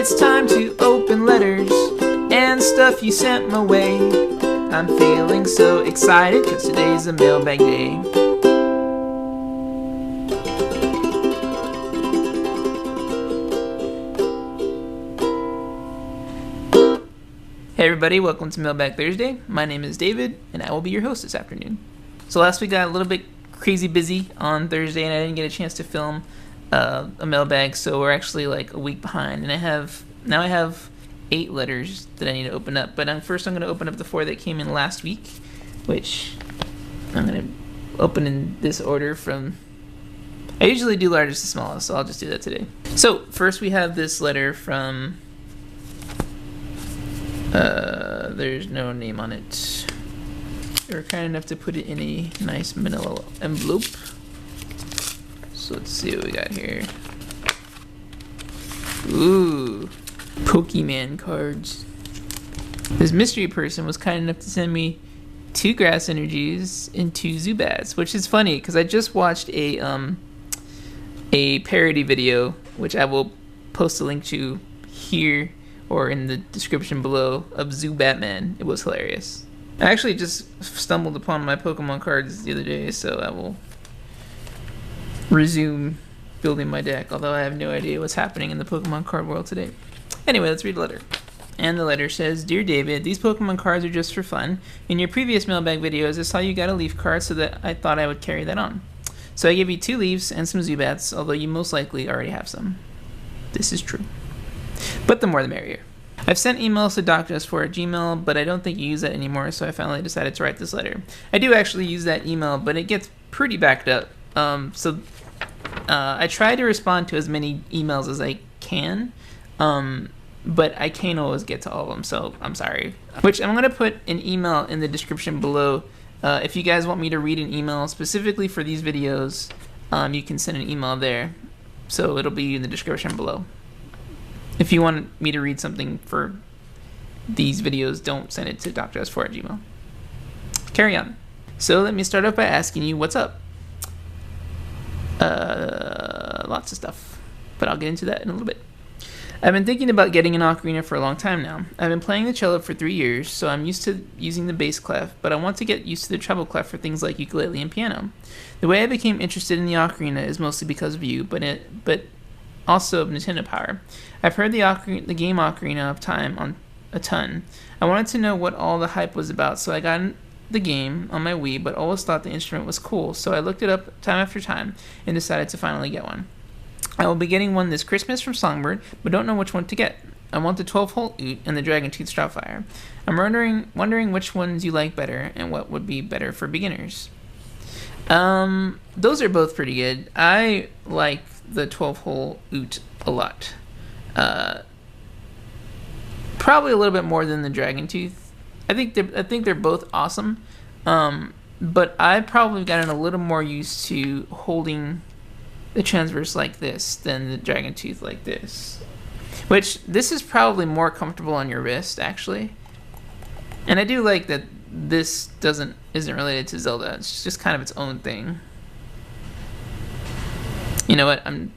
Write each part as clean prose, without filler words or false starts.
It's time to open letters and stuff you sent my way. I'm feeling so excited cause today's a mailbag day. Hey everybody, welcome to Mailbag Thursday. My name is David and I will be your host this afternoon. So last week got a little bit crazy busy on Thursday and I didn't get a chance to film a mailbag, so we're actually like a week behind, and I have 8 letters that I need to open up. But first I'm going to open up the 4 that came in last week, which I'm going to open in this order from... I usually do largest to smallest, so I'll just do that today. So first we have this letter from... there's no name on it. They were kind enough to put it in a nice manila envelope. So let's see what we got here. Ooh, Pokemon cards. This mystery person was kind enough to send me 2 grass energies and 2 Zubats, which is funny because I just watched a parody video, which I will post a link to here or in the description below, of Zubatman. It was hilarious. I actually just stumbled upon my Pokemon cards the other day, so I will resume building my deck, although I have no idea what's happening in the Pokemon card world today. Anyway, let's read the letter. And the letter says, Dear David, these Pokemon cards are just for fun. In your previous mailbag videos, I saw you got a leaf card, so that I thought I would carry that on. So I gave you 2 leaves and some Zubats, although you most likely already have some. This is true. But the more the merrier. I've sent emails to DocJustFor at Gmail, but I don't think you use that anymore, so I finally decided to write this letter. I do actually use that email, but it gets pretty backed up. I try to respond to as many emails as I can, but I can't always get to all of them, so I'm sorry. Which I'm going to put an email in the description below. If you guys want me to read an email specifically for these videos, you can send an email there, so it'll be in the description below. If you want me to read something for these videos, don't send it to DocJustFor at Gmail. Carry on. So let me start off by asking you what's up. Lots of stuff, but I'll get into that in a little bit. I've been thinking about getting an ocarina for a long time now. I've been playing the cello for 3 years, so I'm used to using the bass clef, but I want to get used to the treble clef for things like ukulele and piano. The way I became interested in the ocarina is mostly because of you, but also of Nintendo Power. I've heard the game Ocarina of Time on a ton. I wanted to know what all the hype was about, so I got the game on my Wii, but always thought the instrument was cool, so I looked it up time after time and decided to finally get one. I will be getting one this Christmas from Songbird, but don't know which one to get. I want the 12-hole Oot and the Dragon Tooth Starfire. I'm wondering which ones you like better and what would be better for beginners. Those are both pretty good. I like the 12-hole Oot a lot. Probably a little bit more than the Dragon Tooth. I think they're both awesome. But I've probably gotten a little more used to holding the transverse like this than the Dragon Tooth like this. Which, this is probably more comfortable on your wrist, actually. And I do like that this isn't related to Zelda. It's just kind of its own thing. You know what? I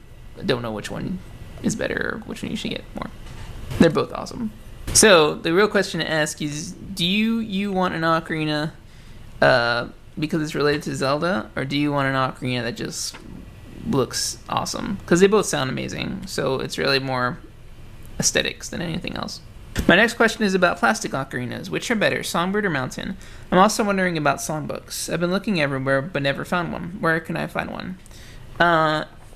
don't know which one is better or which one you should get more. They're both awesome. So the real question to ask is, do you want an ocarina because it's related to Zelda, or do you want an ocarina that just looks awesome? Because they both sound amazing, so it's really more aesthetics than anything else. My next question is about plastic ocarinas. Which are better, Songbird or Mountain? I'm also wondering about songbooks. I've been looking everywhere but never found one. Where can I find one?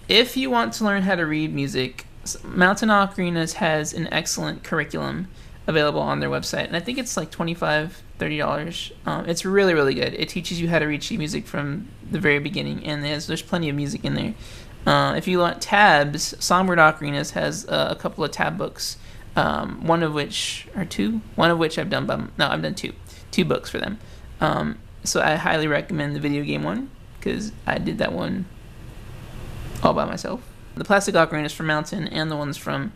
If you want to learn how to read music, Mountain Ocarinas has an excellent curriculum available on their website, and I think it's like $25-$30. It's really, really good. It teaches you how to read sheet music from the very beginning, and there's plenty of music in there. If you want tabs, Songbird Ocarinas has a couple of tab books, one of which I've done two books for them. So I highly recommend the video game one, because I did that one all by myself. The plastic ocarinas from Mountain and the ones from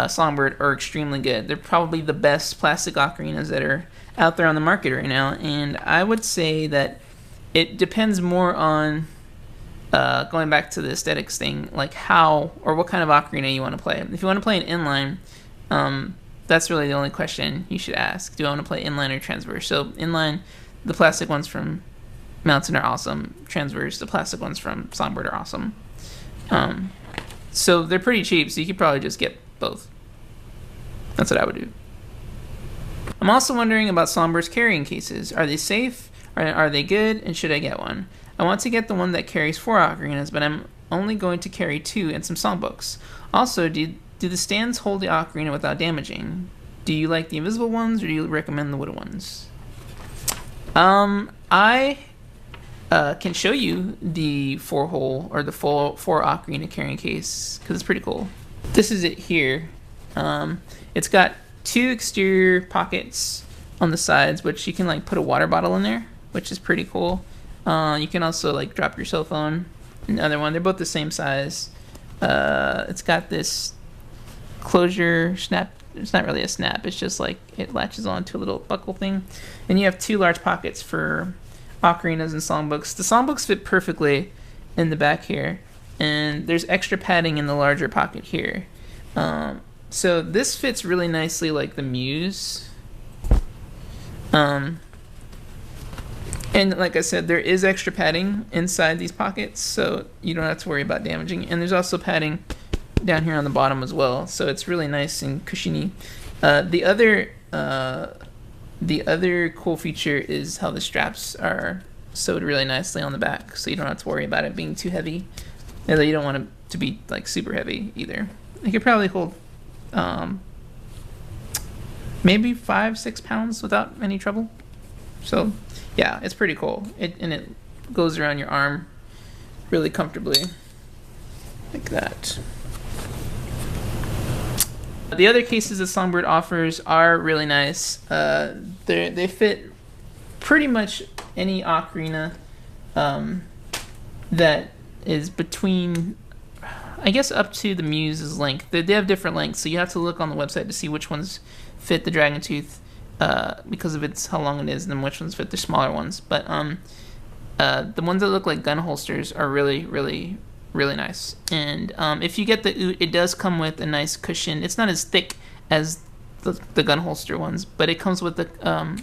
Songbird are extremely good. They're probably the best plastic ocarinas that are out there on the market right now, and I would say that it depends more on going back to the aesthetics thing, like how or what kind of ocarina you want to play. If you want to play an inline, That's really the only question you should ask. Do I want to play inline or transverse? So inline, the plastic ones from Mountain are awesome. Transverse, the plastic ones from Songbird are awesome. So they're pretty cheap, so you could probably just get both. That's what I would do. I'm also wondering about Songbird's carrying cases. Are they safe? Are they good? And should I get one? I want to get the one that carries 4 ocarinas, but I'm only going to carry 2 and some songbooks. Also, do the stands hold the ocarina without damaging? Do you like the invisible ones, or do you recommend the wooden ones? I can show you the 4-hole or the full 4 ocarina carrying case because it's pretty cool. This is it here. It's got 2 exterior pockets on the sides, which you can like put a water bottle in there, which is pretty cool. You can also like drop your cell phone. Another one. They're both the same size. It's got this closure snap. It's not really a snap. It's just like it latches onto a little buckle thing. And you have 2 large pockets for ocarinas and songbooks. The songbooks fit perfectly in the back here, and there's extra padding in the larger pocket here. So this fits really nicely like the Muse. And like I said, there is extra padding inside these pockets, so you don't have to worry about damaging. And there's also padding down here on the bottom as well, so it's really nice and cushiony. The other cool feature is how the straps are sewed really nicely on the back, so you don't have to worry about it being too heavy. Although you don't want it to be like super heavy either. It could probably hold maybe 5-6 pounds without any trouble. So yeah, it's pretty cool. It goes around your arm really comfortably like that. The other cases that Songbird offers are really nice. They fit pretty much any ocarina that is between, I guess, up to the Muse's length. They have different lengths, so you have to look on the website to see which ones fit the Dragon Tooth because of how long it is, and then which ones fit the smaller ones. But the ones that look like gun holsters are really, really, really nice. And if you get the Oot, it does come with a nice cushion. It's not as thick as the gun holster ones, but it comes with a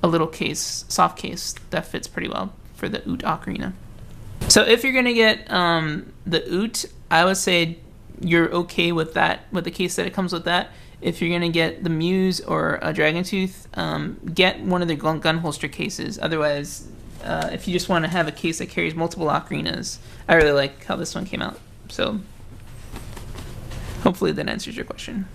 little case, soft case that fits pretty well for the Oot ocarina. So if you're gonna get the Oot, I would say you're okay with that, with the case that it comes with that. If you're gonna get the Muse or a Dragon Tooth, get one of the gun holster cases. Otherwise, if you just want to have a case that carries multiple ocarinas, I really like how this one came out. So hopefully that answers your question.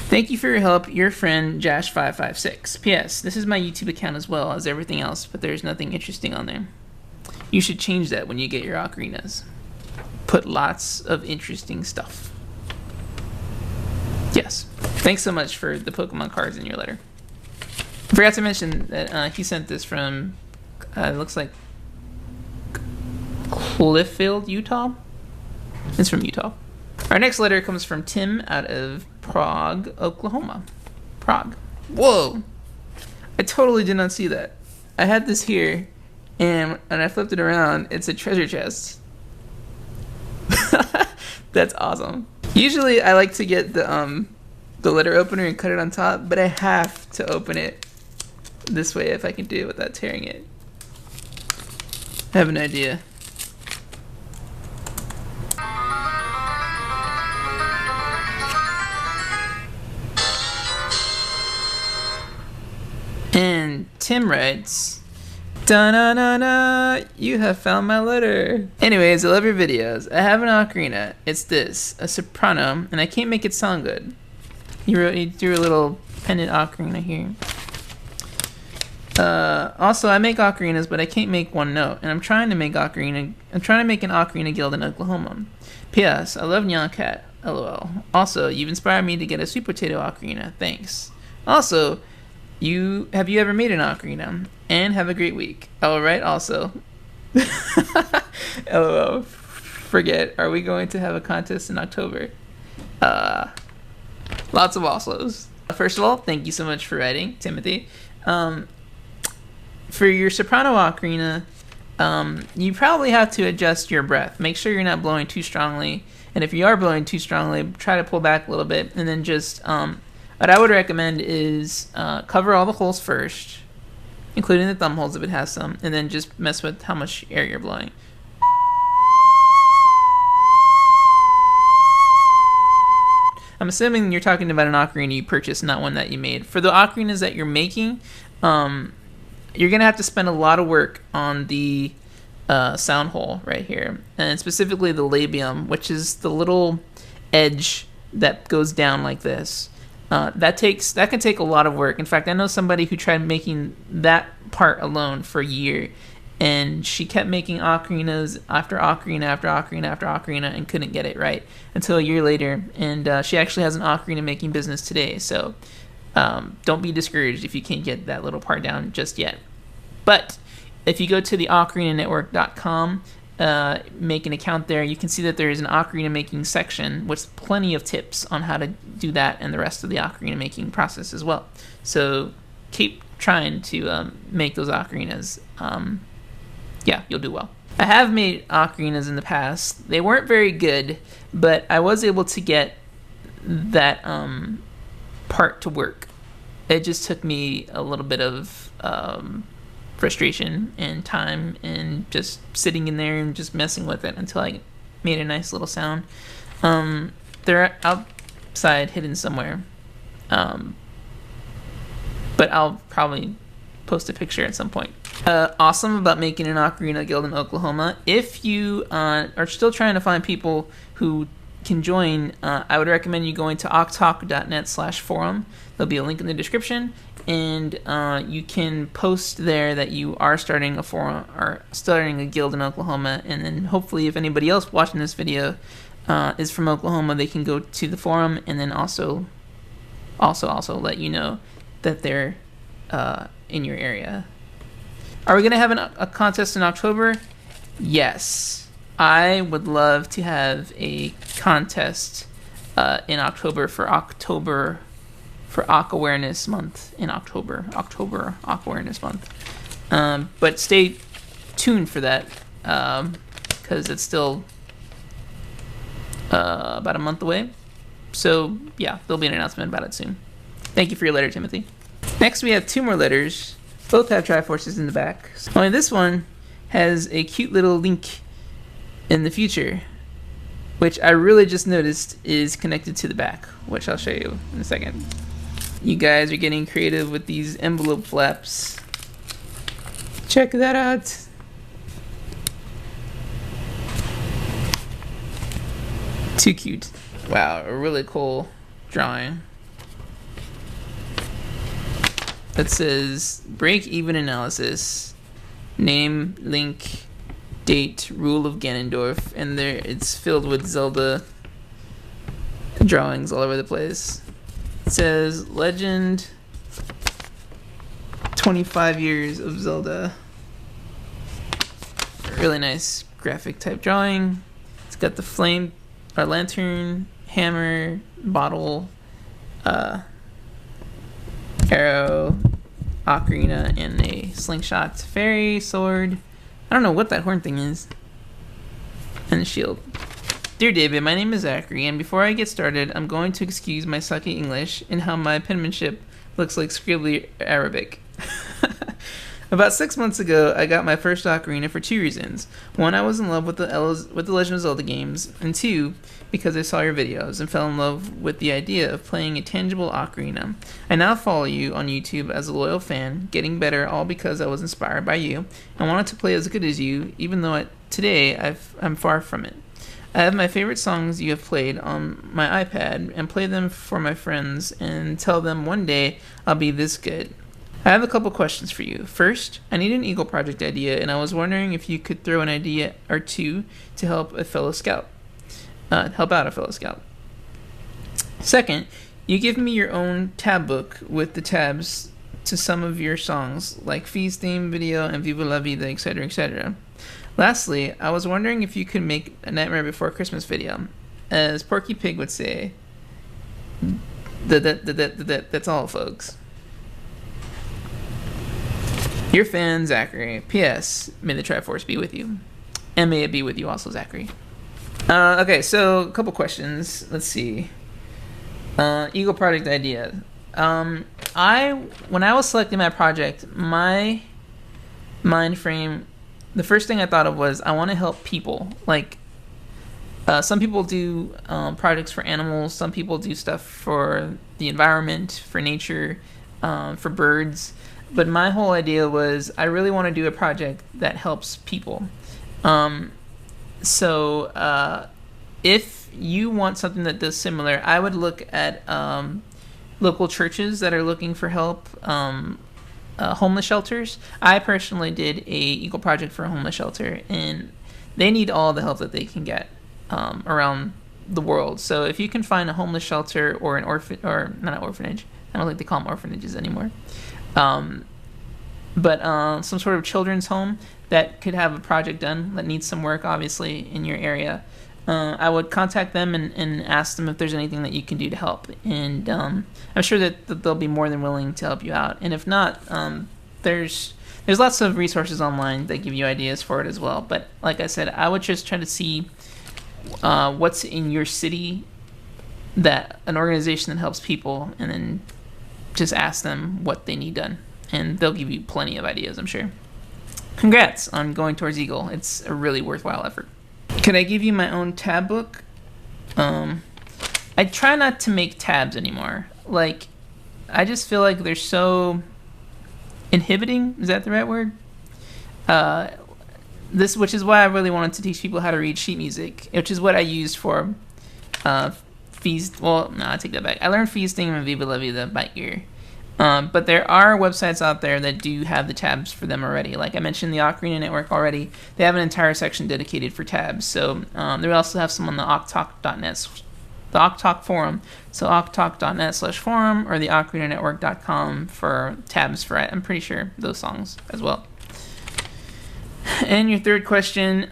Thank you for your help, your friend Jash556. P.S. This is my YouTube account as well as everything else, but there's nothing interesting on there. You should change that when you get your ocarinas. Put lots of interesting stuff. Yes. Thanks so much for the Pokemon cards in your letter. I forgot to mention that he sent this from, it looks like Cliffield, Utah. It's from Utah. Our next letter comes from Tim out of Prague, Oklahoma. Prague. Whoa! I totally did not see that. I had this here, and I flipped it around. It's a treasure chest. That's awesome. Usually, I like to get the letter opener and cut it on top, but I have to open it this way if I can do it without tearing it. I have an idea. And Tim writes, "Da-na-na-na, you have found my letter. Anyways, I love your videos. I have an ocarina. It's this, a soprano, and I can't make it sound good." He drew a little pendant ocarina here. Also, I make ocarinas, but I can't make one note, and I'm trying to make an ocarina guild in Oklahoma. P.S. I love Nyan Cat. LOL. Also, you've inspired me to get a sweet potato ocarina. Thanks. Also, have you ever made an ocarina? And have a great week. Alright, also. LOL. Forget, are we going to have a contest in October? Lots of Oslos. First of all, thank you so much for writing, Timothy. For your soprano ocarina, you probably have to adjust your breath. Make sure you're not blowing too strongly. And if you are blowing too strongly, try to pull back a little bit. And then just, what I would recommend is cover all the holes first, including the thumb holes if it has some, and then just mess with how much air you're blowing. I'm assuming you're talking about an ocarina you purchased, not one that you made. For the ocarinas that you're making, you're going to have to spend a lot of work on the sound hole right here, and specifically the labium, which is the little edge that goes down like this. That can take a lot of work. In fact, I know somebody who tried making that part alone for a year, and she kept making ocarinas after ocarina after ocarina after ocarina and couldn't get it right until a year later. And she actually has an ocarina making business today. So don't be discouraged if you can't get that little part down just yet. But if you go to the ocarinanetwork.com, make an account there, you can see that there is an ocarina making section with plenty of tips on how to do that and the rest of the ocarina making process as well. So keep trying to make those ocarinas. Yeah, you'll do well. I have made ocarinas in the past. They weren't very good, but I was able to get that part to work. It just took me a little bit of frustration and time and just sitting in there and just messing with it until I made a nice little sound. They're outside hidden somewhere, but I'll probably post a picture at some point. Awesome about making an ocarina guild in Oklahoma. If you are still trying to find people who can join, I would recommend you going to octalk.net/forum. There'll be a link in the description, and you can post there that you are starting a forum or starting a guild in Oklahoma, and then hopefully if anybody else watching this video is from Oklahoma, they can go to the forum and then also let you know that they're in your area. Are we going to have a contest in October? Yes. I would love to have a contest in October for Occ Awareness Month in October. Occ Awareness Month. But stay tuned for that because it's still about a month away. So yeah, there'll be an announcement about it soon. Thank you for your letter, Timothy. Next, we have two more letters. Both have Triforces in the back. Only this one has a cute little link in the future, which I really just noticed is connected to the back, which I'll show you in a second. You guys are getting creative with these envelope flaps. Check that out. Too cute. Wow, a really cool drawing. That says break-even analysis, name, link, date, rule of Ganondorf, and there it's filled with Zelda drawings all over the place. It says legend, 25 years of Zelda. Really nice graphic type drawing. It's got the flame, or lantern, hammer, bottle, arrow, ocarina, and a slingshot, fairy, sword. I don't know what that horn thing is. And a shield. Dear David, my name is Zachary, and before I get started, I'm going to excuse my sucky English and how my penmanship looks like scribbly Arabic. About 6 months ago, I got my first ocarina for two reasons. One, I was in love with the Legend of Zelda games, and two, because I saw your videos and fell in love with the idea of playing a tangible ocarina. I now follow you on YouTube as a loyal fan, getting better all because I was inspired by you. I wanted to play as good as you, even though today I'm far from it. I have my favorite songs you have played on my iPad and play them for my friends and tell them one day I'll be this good. I have a couple questions for you. First, I need an Eagle Project idea, and I was wondering if you could throw an idea or two to help out a fellow scout. Second, you give me your own tab book with the tabs to some of your songs, like Fee's theme video and Viva La Vida, etc., etc. Lastly, I was wondering if you could make a Nightmare Before Christmas video. as Porky Pig would say, that's all, folks. Your fan, Zachary. P.S. May the Triforce be with you. And may it be with you also, Zachary. Okay, so a couple questions. Let's see. Eagle project idea. When I was selecting my project, my mind frame, the first thing I thought of was I want to help people. Like, some people do projects for animals. Some people do stuff for the environment, for nature, for birds. But my whole idea was I really want to do a project that helps people. So if you want something that does similar, I would look at local churches that are looking for help, homeless shelters. I personally did a Eagle project for a homeless shelter, and they need all the help that they can get around the world. So if you can find a homeless shelter or or not an orphanage, I don't think they call them orphanages anymore, but some sort of children's home that could have a project done that needs some work, obviously, in your area, I would contact them and ask them if there's anything that you can do to help. And I'm sure that they'll be more than willing to help you out. And if not, there's lots of resources online that give you ideas for it as well. But like I said, I would just try to see what's in your city, that an organization that helps people, and then just ask them what they need done. And they'll give you plenty of ideas, I'm sure. Congrats on going towards Eagle. It's a really worthwhile effort. Could I give you my own tab book? I try not to make tabs anymore. Like, I just feel like they're so inhibiting. Is that the right word? Which is why I really wanted to teach people how to read sheet music, which is what I used for feast. Well, no, I take that back. I learned feasting and Viva La Vida by ear. But there are websites out there that do have the tabs for them already. Like I mentioned, the Ocarina Network already. They have an entire section dedicated for tabs. So they also have some on the octalk.net, the Octalk forum. So octalk.net/forum or the ocarinanetwork.com for tabs for, I'm pretty sure, those songs as well. And your third question,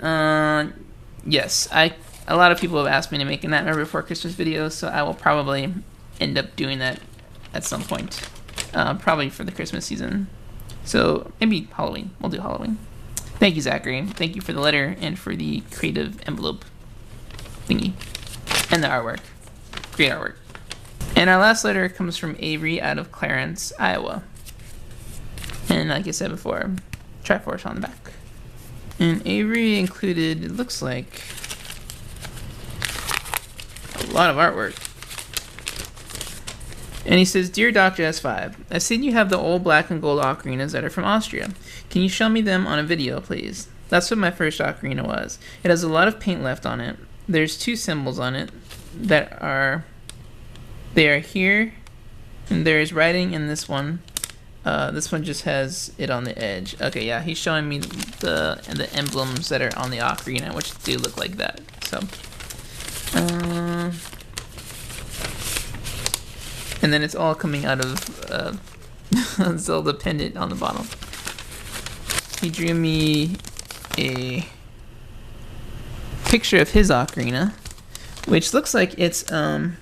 yes, a lot of people have asked me to make a Nightmare Before Christmas video, so I will probably end up doing that at some point. Probably for the Christmas season. So maybe Halloween. We'll do Halloween. Thank you, Zachary. Thank you for the letter and for the creative envelope thingy. And the artwork. Great artwork. And our last letter comes from Avery out of Clarence, Iowa. And like I said before, Triforce on the back. And Avery included, it looks like, a lot of artwork. And he says, Dear Dr. S5, I've seen you have the old black and gold ocarinas that are from Austria. Can you show me them on a video, please? That's what my first ocarina was. It has a lot of paint left on it. There's two symbols on it that are here, and there's writing in this one. This one just has it on the edge. Okay, yeah, he's showing me the emblems that are on the ocarina, which do look like that. So, and then it's all coming out of Zelda pendant on the bottom. He drew me a picture of his ocarina, which looks like it's a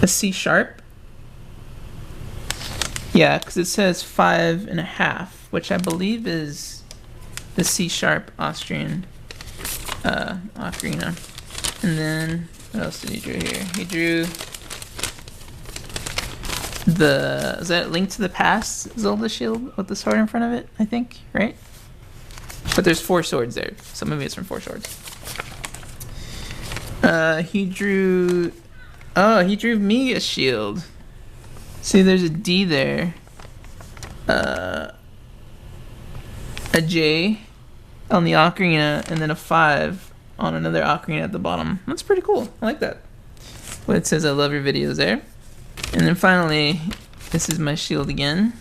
C sharp. Yeah, because it says 5.5, which I believe is the C sharp Austrian ocarina. And then what else did he draw here? He drew is that Link to the Past Zelda shield with the sword in front of it, I think, right? But there's 4 swords there, so maybe it's from 4 swords. He drew me a shield. See, there's a D there. A J on the ocarina, and then a 5 on another ocarina at the bottom. That's pretty cool. I like that. But it says, I love your videos there. And then finally, this is my shield again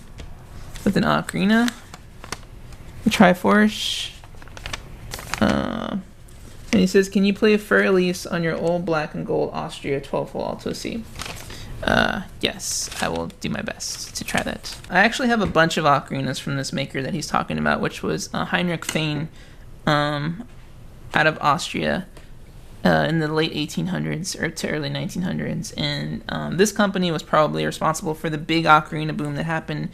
with an ocarina, a Triforce. And he says, can you play Fur Elise on your old black and gold Austria 12-hole Alto C? Yes, I will do my best to try that. I actually have a bunch of ocarinas from this maker that he's talking about, which was Heinrich Fein out of Austria. in the late 1800s or to early 1900s, and this company was probably responsible for the big ocarina boom that happened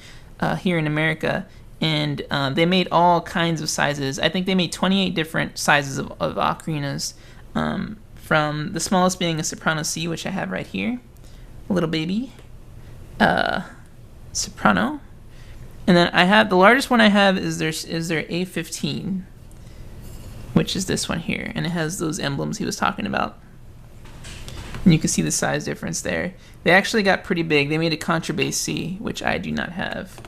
here in America. And they made all kinds of sizes. I think they made 28 different sizes of ocarinas, from the smallest being a soprano C, which I have right here, a little baby soprano. And then I have the largest one I have is their A15, which is this one here, and it has those emblems he was talking about. And you can see the size difference there. They actually got pretty big. They made a contrabass C, which I do not have.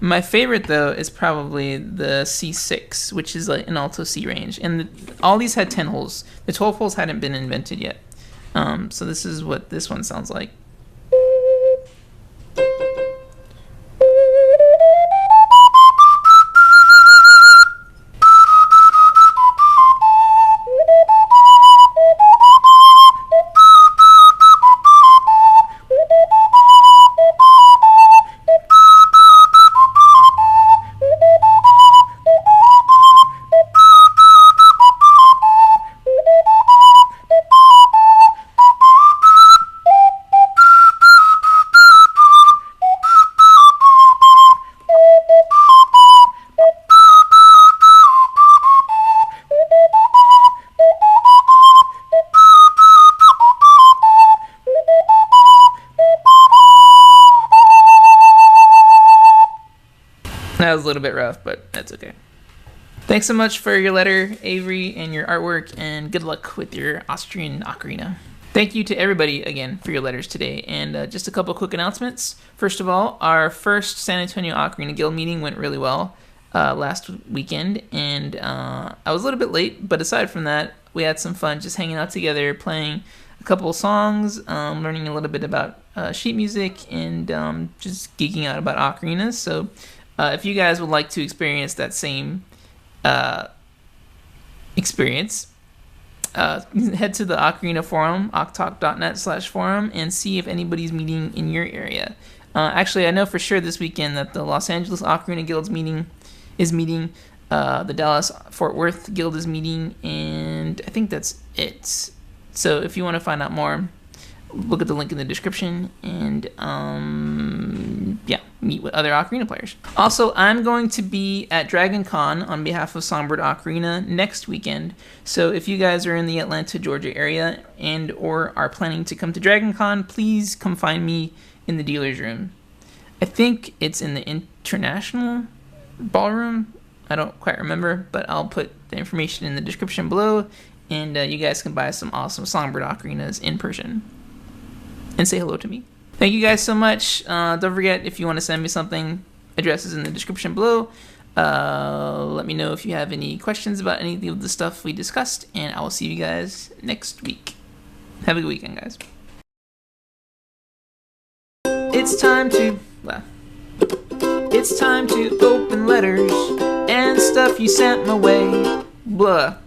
My favorite, though, is probably the C6, which is like an alto C range. And all these had 10 holes. The 12 holes hadn't been invented yet. So this is what this one sounds like. That was a little bit rough, but that's okay. Thanks so much for your letter, Avery, and your artwork, and good luck with your Austrian ocarina. Thank you to everybody again for your letters today, and just a couple quick announcements. First of all, our first San Antonio Ocarina Guild meeting went really well last weekend, and I was a little bit late, but aside from that, we had some fun just hanging out together, playing a couple of songs, learning a little bit about sheet music, and just geeking out about ocarinas. So if you guys would like to experience that same experience, head to the Ocarina Forum, octalk.net/forum, and see if anybody's meeting in your area. Actually, I know for sure this weekend that the Los Angeles Ocarina Guild's is meeting, the Dallas Fort Worth Guild is meeting, and I think that's it. So if you want to find out more, look at the link in the description, and yeah, meet with other ocarina players. Also, I'm going to be at Dragon Con on behalf of Songbird Ocarina next weekend. So if you guys are in the Atlanta, Georgia area and or are planning to come to Dragon Con, please come find me in the dealer's room. I think it's in the International Ballroom. I don't quite remember, but I'll put the information in the description below, and you guys can buy some awesome Songbird Ocarinas in person and say hello to me. Thank you guys so much. Don't forget, if you want to send me something, address is in the description below. Let me know if you have any questions about any of the stuff we discussed, and I will see you guys next week. Have a good weekend, guys. It's time to open letters and stuff you sent my way. Blah.